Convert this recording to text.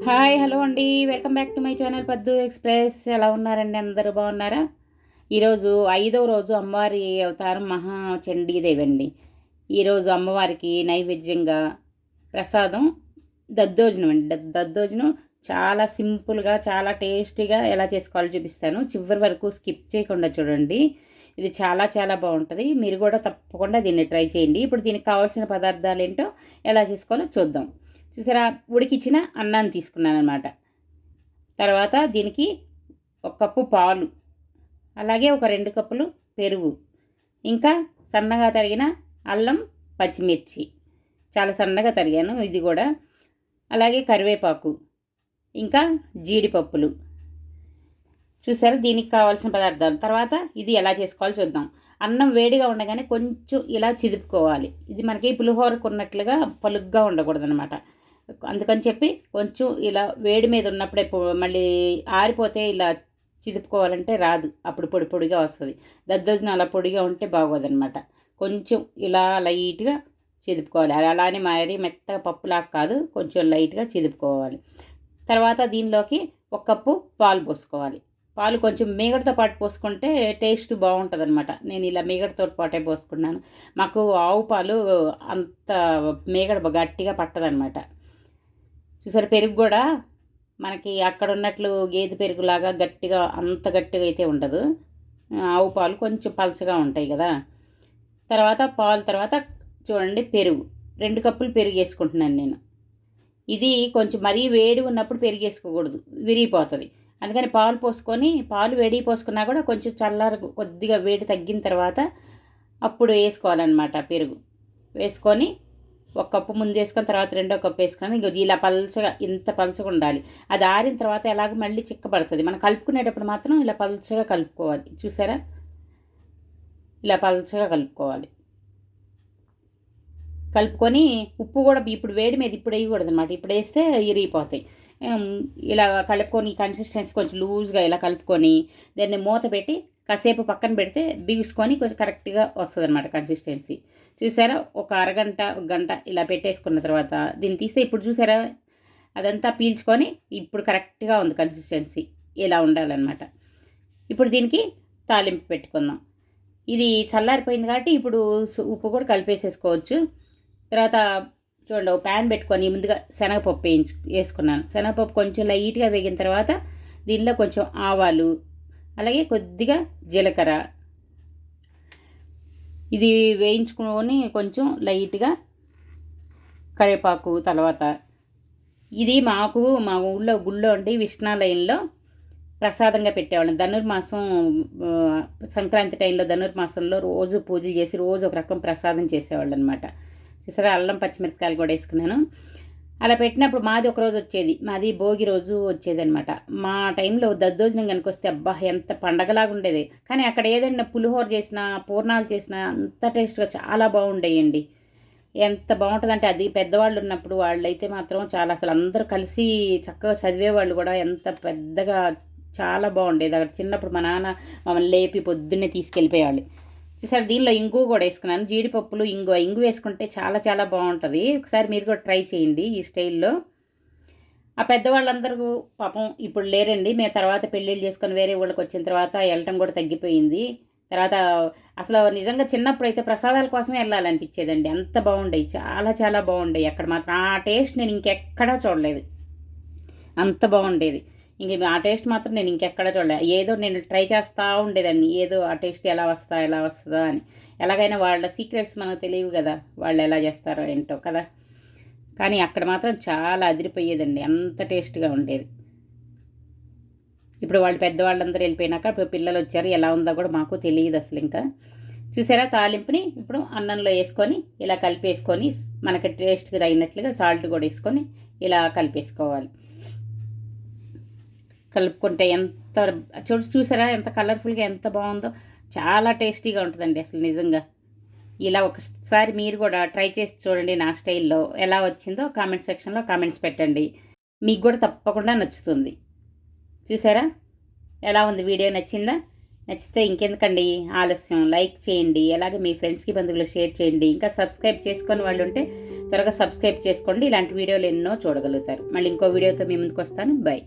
Hi hello అండి, welcome back to my channel పద్దు express. ఎలా ఉన్నారండి? అందరూ బాగున్నారా? ఈరోజు 5వ రోజు అమ్మవారి అవతారం మహాచండీదేవి అండి. ఈరోజు అమ్మవారికి నైవేద్యంగా ప్రసాదం దద్దోజనం అండి. దద్దోజనం చాలా సింపుల్గా, చాలా టేస్టీగా ఎలా చేసుకోవాలో చూపిస్తాను. చివరి వరకు స్కిప్ చేయకుండా చూడండి. ఇది చాలా చాలా బాగుంటుంది. మీరు కూడా తప్పకుండా దీన్ని ట్రై చేయండి. ఇప్పుడు దీనికి కావాల్సిన పదార్థాలు ఏంటో ఎలా చేసుకోవాలో చూద్దాం. చూసారా, ఉడికిచ్చిన అన్నాన్ని తీసుకున్నాను అనమాట. తర్వాత దీనికి 1 కప్పు పాలు, అలాగే ఒక 2 కప్పులు పెరుగు, ఇంకా సన్నగా తరిగిన అల్లం, పచ్చిమిర్చి చాలా సన్నగా తరిగాను ఇది కూడా, అలాగే కరివేపాకు, ఇంకా జీడిపప్పులు. చూసారా దీనికి కావాల్సిన పదార్థాలు. తర్వాత ఇది ఎలా చేసుకోవాలో చూద్దాం. అన్నం వేడిగా ఉండగానే కొంచెం ఇలా చిదుపుకోవాలి. ఇది మనకి పులిహోరకు ఉన్నట్లుగా పలుగ్గా ఉండకూడదు అనమాట. అందుకని చెప్పి కొంచెం ఇలా వేడి మీద ఉన్నప్పుడే మళ్ళీ ఆరిపోతే ఇలా చిదుపుకోవాలంటే రాదు, అప్పుడు పొడి పొడిగా వస్తుంది. దద్దోజనం అలా పొడిగా ఉంటే బాగోదన్నమాట. కొంచెం ఇలా లైట్గా చిదుపుకోవాలి. అలానే మరి మెత్తగా పప్పులాగా కాదు, కొంచెం లైట్గా చిదుపుకోవాలి. తర్వాత దీనిలోకి 1 కప్పు పాలు పోసుకోవాలి. పాలు కొంచెం మీగడతో పాటు పోసుకుంటే టేస్ట్ బాగుంటుంది అనమాట. నేను ఇలా మీగడతో పాటే పోసుకున్నాను. మాకు ఆవు పాలు అంత మీగడ గట్టిగా పట్టదనమాట. చూసారు, పెరుగు కూడా మనకి అక్కడ ఉన్నట్లు గేదె పెరుగులాగా గట్టిగా అంత గట్టిగా అయితే ఉండదు. ఆవు పాలు కొంచెం పలచగా ఉంటాయి కదా. తర్వాత చూడండి, పెరుగు 2 కప్పులు పెరుగు వేసుకుంటున్నాను నేను. ఇది కొంచెం మరీ వేడి ఉన్నప్పుడు పెరుగు వేసుకోకూడదు, విరిగిపోతుంది. అందుకని పాలు పోసుకొని, పాలు వేడి పోసుకున్నా కూడా కొంచెం కొద్దిగా వేడి తగ్గిన తర్వాత అప్పుడు వేసుకోవాలన్నమాట. పెరుగు వేసుకొని 1 కప్పు ముందు వేసుకొని తర్వాత 2వ కప్పు వేసుకొని ఇలా పల్చగా, ఇంత పలచగా ఉండాలి. అది ఆరిన తర్వాత ఎలాగ మళ్ళీ చిక్కబడుతుంది. మనం కలుపుకునేటప్పుడు మాత్రం ఇలా పల్చగా కలుపుకోవాలి. చూసారా, ఇలా పల్చగా కలుపుకోవాలి. కలుపుకొని ఉప్పు కూడా ఇప్పుడు వేడి మీద ఇప్పుడు వేయకూడదు అనమాట. ఇప్పుడు వేస్తే ఇరిగిపోతాయి. ఇలా కలుపుకొని కన్సిస్టెన్సీ కొంచెం లూజ్గా ఇలా కలుపుకొని దాన్ని మూత పెట్టి కాసేపు పక్కన పెడితే బిగుసుకొని కొంచెం కరెక్ట్గా వస్తుంది అనమాట కన్సిస్టెన్సీ. చూసారా, ఒక అరగంట, 1 గంట ఇలా పెట్టేసుకున్న తర్వాత దీన్ని తీస్తే ఇప్పుడు చూసారా అదంతా పీల్చుకొని ఇప్పుడు కరెక్ట్గా ఉంది కన్సిస్టెన్సీ. ఇలా ఉండాలన్నమాట. ఇప్పుడు దీనికి తాలింపు పెట్టుకుందాం. ఇది చల్లారిపోయింది కాబట్టి ఇప్పుడు ఉప్పు కూడా కలిపేసేసుకోవచ్చు. తర్వాత చూడండి, ఒక ప్యాన్ పెట్టుకొని ముందుగా శనగపప్పు వేసుకున్నాను. శనగపప్పు కొంచెం లైట్గా వేగిన తర్వాత దీనిలో కొంచెం ఆవాలు, అలాగే కొద్దిగా జీలకర్ర ఇది వేయించుకొని కొంచెం లైట్గా కరివేపాకు. తర్వాత ఇది మా ఊళ్ళో గుళ్ళో ఉండి విష్ణాలయంలో ప్రసాదంగా పెట్టేవాళ్ళం. ధనుర్మాసం, సంక్రాంతి టైంలో ధనుర్మాసంలో రోజు పూజలు చేసి రోజు ఒక రకం ప్రసాదం చేసేవాళ్ళు అనమాట. చూసారా, అల్లం పచ్చిమిరపకాయలు కూడా వేసుకున్నాను. అలా పెట్టినప్పుడు మాది ఒక రోజు వచ్చేది, మాది భోగి రోజు వచ్చేదనమాట. మా టైంలో దద్దోజనం కనుక వస్తే అబ్బా ఎంత పండగలాగా ఉండేది. కానీ అక్కడ ఏదైనా పులిహోర చేసినా, పూర్ణాలు చేసినా అంత టేస్ట్గా చాలా బాగుండేయండి. ఎంత బాగుంటుందంటే అది పెద్దవాళ్ళు ఉన్నప్పుడు వాళ్ళైతే మాత్రం చాలా, అసలు అందరూ కలిసి చక్కగా చదివేవాళ్ళు కూడా ఎంత పెద్దగా చాలా బాగుండేది. అక్కడ చిన్నప్పుడు మా నాన్న మమ్మల్ని లేపి పొద్దున్నే తీసుకెళ్ళిపోయేవాళ్ళు. చూసారు, దీనిలో ఇంగు కూడా వేసుకున్నాను. జీడిపప్పులు, ఇంగు వేసుకుంటే చాలా చాలా బాగుంటుంది. ఒకసారి మీరు కూడా ట్రై చేయండి ఈ స్టైల్లో. ఆ పెద్దవాళ్ళందరూ పాపం ఇప్పుడు లేరండి. మేము తర్వాత పెళ్ళిళ్ళు చేసుకొని వేరే ఊళ్ళకి వచ్చిన తర్వాత వెళ్ళటం కూడా తగ్గిపోయింది. తర్వాత అసలు నిజంగా చిన్నప్పుడు అయితే ప్రసాదాల కోసమే వెళ్ళాలనిపించేదండి. అంత బాగుండేవి, చాలా చాలా బాగుండేవి. అక్కడ మాత్రం ఆ టేస్ట్ నేను ఇంకెక్కడా చూడలేదు, అంత బాగుండేది. ఇంక ఆ టేస్ట్ మాత్రం నేను ఇంకెక్కడ చూడలేదు. ఏదో నేను ట్రై చేస్తూ ఉండేదాన్ని, ఏదో ఆ టేస్ట్ ఎలా వస్తుందా అని. ఎలాగైనా వాళ్ళ సీక్రెట్స్ మనకు తెలియవు కదా, వాళ్ళు ఎలా చేస్తారో ఏంటో కదా. కానీ అక్కడ మాత్రం చాలా అదిరిపోయేదండి, అంత టేస్ట్గా ఉండేది. ఇప్పుడు వాళ్ళు పెద్దవాళ్ళందరూ వెళ్ళిపోయినాక ఇప్పుడు పిల్లలు వచ్చారు, ఎలా ఉందో కూడా మాకు తెలియదు అసలు. ఇంకా చూసారా, తాలింపుని ఇప్పుడు అన్నంలో వేసుకొని ఇలా కలిపేసుకొని మనకి టేస్ట్కి తగినట్లుగా సాల్ట్ కూడా వేసుకొని ఇలా కలిపేసుకోవాలి. కలుపుకుంటే ఎంత చూసారా ఎంత కలర్ఫుల్గా ఎంత బాగుందో, చాలా టేస్టీగా ఉంటుందండి అసలు నిజంగా. ఇలా ఒకసారి మీరు కూడా ట్రై చేసి చూడండి నా స్టైల్లో. ఎలా వచ్చిందో కామెంట్ సెక్షన్లో కామెంట్స్ పెట్టండి, మీకు కూడా తప్పకుండా నచ్చుతుంది. చూసారా ఎలా ఉంది? వీడియో నచ్చిందా? నచ్చితే ఇంకెందుకండి ఆలస్యం, లైక్ చేయండి, అలాగే మీ ఫ్రెండ్స్కి బంధువులు షేర్ చేయండి. ఇంకా సబ్స్క్రైబ్ చేసుకొని వాళ్ళు ఉంటే త్వరగా సబ్స్క్రైబ్ చేసుకోండి. ఇలాంటి వీడియోలు ఎన్నో చూడగలుగుతారు. మళ్ళీ ఇంకో వీడియోతో మీ ముందుకు వస్తాను. బై.